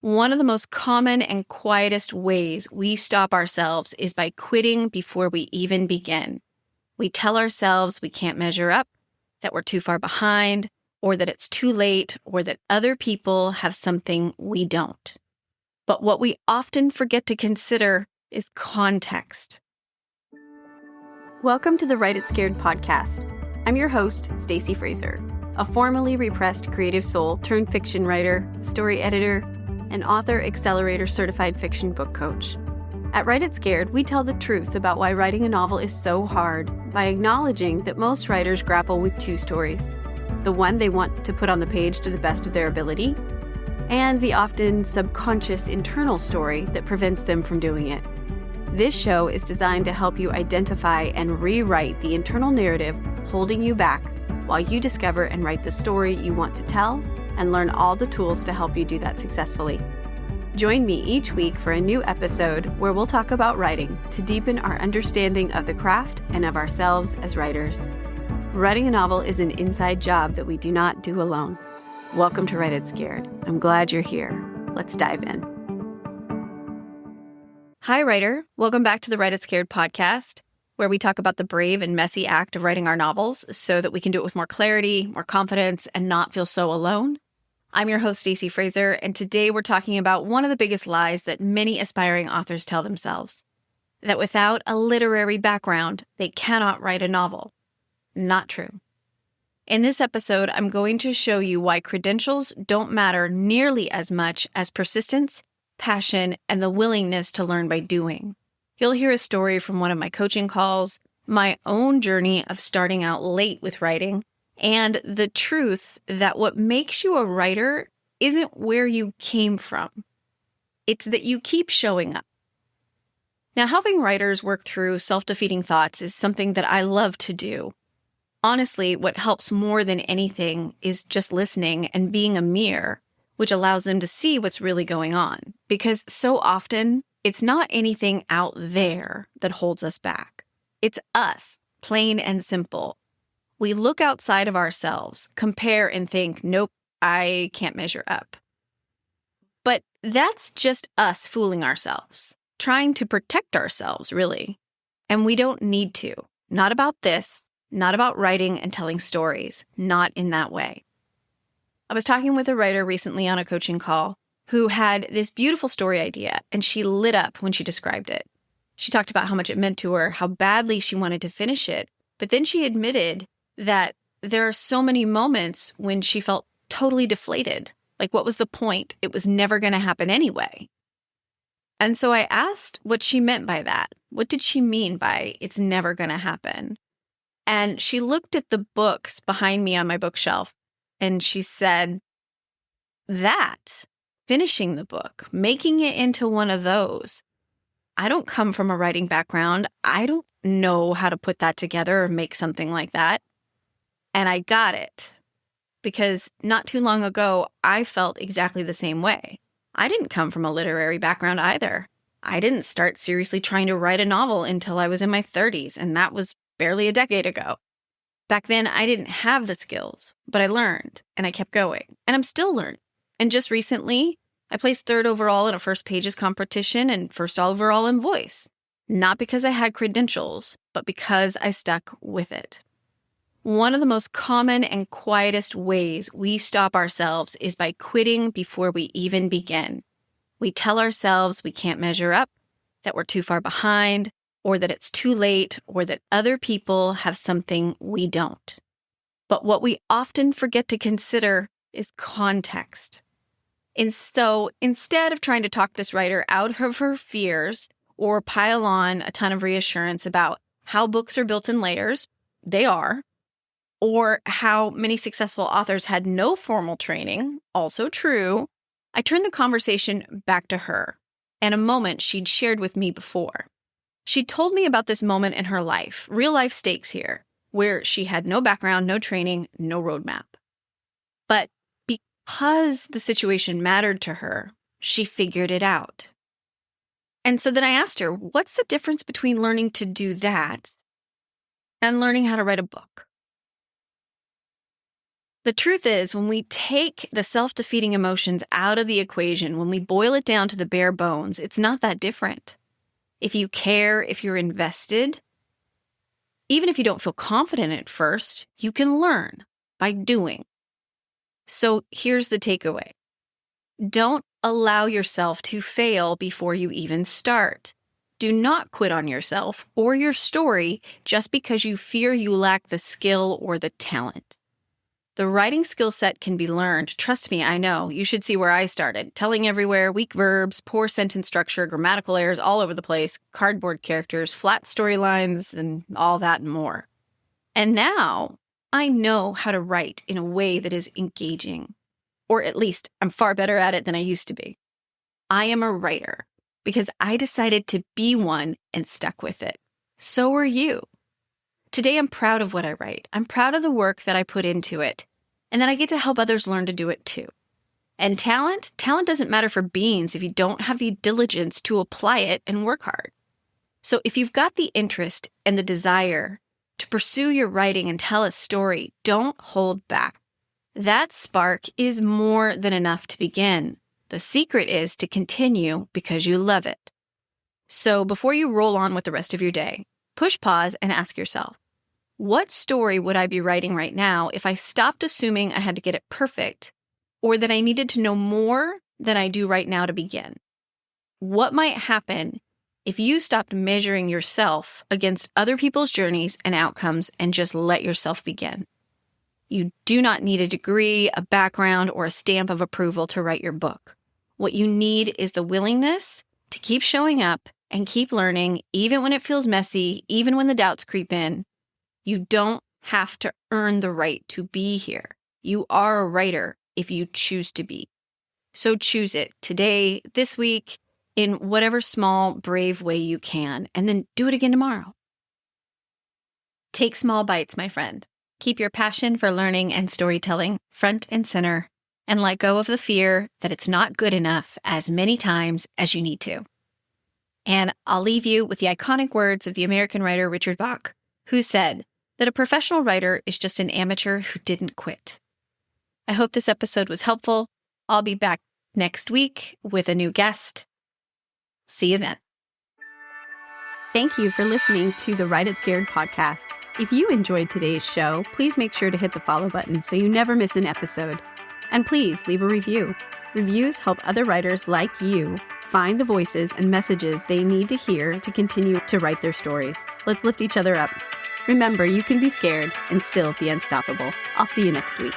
One of the most common and quietest ways we stop ourselves is by quitting before we even begin. We tell ourselves we can't measure up, that we're too far behind, or that it's too late, or that other people have something we don't. But what we often forget to consider is context. Welcome to the Write It Scared podcast. I'm your host, Stacy Fraser, a formerly repressed creative soul turned fiction writer, story editor, and author accelerator certified fiction book coach. At Write It Scared, we tell the truth about why writing a novel is so hard by acknowledging that most writers grapple with two stories: the one they want to put on the page to the best of their ability, and the often subconscious internal story that prevents them from doing it. This show is designed to help you identify and rewrite the internal narrative holding you back while you discover and write the story you want to tell and learn all the tools to help you do that successfully. Join me each week for a new episode where we'll talk about writing to deepen our understanding of the craft and of ourselves as writers. Writing a novel is an inside job that we do not do alone. Welcome to Write It Scared. I'm glad you're here. Let's dive in. Hi, writer. Welcome back to the Write It Scared podcast, where we talk about the brave and messy act of writing our novels so that we can do it with more clarity, more confidence, and not feel so alone. I'm your host, Stacy Fraser, and today we're talking about one of the biggest lies that many aspiring authors tell themselves: that without a literary background, they cannot write a novel. Not true. In this episode, I'm going to show you why credentials don't matter nearly as much as persistence, passion, and the willingness to learn by doing. You'll hear a story from one of my coaching calls, my own journey of starting out late with writing, and the truth that what makes you a writer isn't where you came from. It's that you keep showing up. Now, helping writers work through self-defeating thoughts is something that I love to do. Honestly, what helps more than anything is just listening and being a mirror, which allows them to see what's really going on. Because so often, it's not anything out there that holds us back. It's us, plain and simple. We look outside of ourselves, compare, and think, nope, I can't measure up. But that's just us fooling ourselves, trying to protect ourselves, really. And we don't need to. Not about this, not about writing and telling stories, not in that way. I was talking with a writer recently on a coaching call who had this beautiful story idea, and she lit up when she described it. She talked about how much it meant to her, how badly she wanted to finish it, but then she admitted that there are so many moments when she felt totally deflated. Like, what was the point? It was never going to happen anyway. And so I asked what she meant by that. What did she mean by it's never going to happen? And she looked at the books behind me on my bookshelf and she said, that, finishing the book, making it into one of those. I don't come from a writing background. I don't know how to put that together or make something like that. And I got it because not too long ago, I felt exactly the same way. I didn't come from a literary background either. I didn't start seriously trying to write a novel until I was in my 30s, and that was barely a decade ago. Back then, I didn't have the skills, but I learned, and I kept going, and I'm still learning. And just recently, I placed 3rd overall in a First Pages competition and 1st overall in voice. Not because I had credentials, but because I stuck with it. One of the most common and quietest ways we stop ourselves is by quitting before we even begin. We tell ourselves we can't measure up, that we're too far behind, or that it's too late, or that other people have something we don't. But what we often forget to consider is context. And so instead of trying to talk this writer out of her fears or pile on a ton of reassurance about how books are built in layers, they are, or how many successful authors had no formal training, also true, I turned the conversation back to her and a moment she'd shared with me before. She told me about this moment in her life, real life stakes here, where she had no background, no training, no roadmap. But because the situation mattered to her, she figured it out. And so then I asked her, what's the difference between learning to do that and learning how to write a book? The truth is, when we take the self-defeating emotions out of the equation, when we boil it down to the bare bones, it's not that different. If you care, if you're invested, even if you don't feel confident at first, you can learn by doing. So here's the takeaway. Don't allow yourself to fail before you even start. Do not quit on yourself or your story just because you fear you lack the skill or the talent. The writing skill set can be learned. Trust me, I know. You should see where I started. Telling everywhere, weak verbs, poor sentence structure, grammatical errors all over the place, cardboard characters, flat storylines, and all that and more. And now I know how to write in a way that is engaging. Or at least I'm far better at it than I used to be. I am a writer because I decided to be one and stuck with it. So are you. Today I'm proud of what I write. I'm proud of the work that I put into it. And then I get to help others learn to do it too. And talent doesn't matter for beans if you don't have the diligence to apply it and work hard. So if you've got the interest and the desire to pursue your writing and tell a story, don't hold back. That spark is more than enough to begin. The secret is to continue because you love it. So before you roll on with the rest of your day, push pause and ask yourself, what story would I be writing right now if I stopped assuming I had to get it perfect or that I needed to know more than I do right now to begin? What might happen if you stopped measuring yourself against other people's journeys and outcomes and just let yourself begin? You do not need a degree, a background, or a stamp of approval to write your book. What you need is the willingness to keep showing up and keep learning, even when it feels messy, even when the doubts creep in. You don't have to earn the right to be here. You are a writer if you choose to be. So choose it today, this week, in whatever small, brave way you can, and then do it again tomorrow. Take small bites, my friend. Keep your passion for learning and storytelling front and center, and let go of the fear that it's not good enough as many times as you need to. And I'll leave you with the iconic words of the American writer Richard Bach, who said that a professional writer is just an amateur who didn't quit. I hope this episode was helpful. I'll be back next week with a new guest. See you then. Thank you for listening to the Write It Scared podcast. If you enjoyed today's show, please make sure to hit the follow button so you never miss an episode. And please leave a review. Reviews help other writers like you find the voices and messages they need to hear to continue to write their stories. Let's lift each other up. Remember, you can be scared and still be unstoppable. I'll see you next week.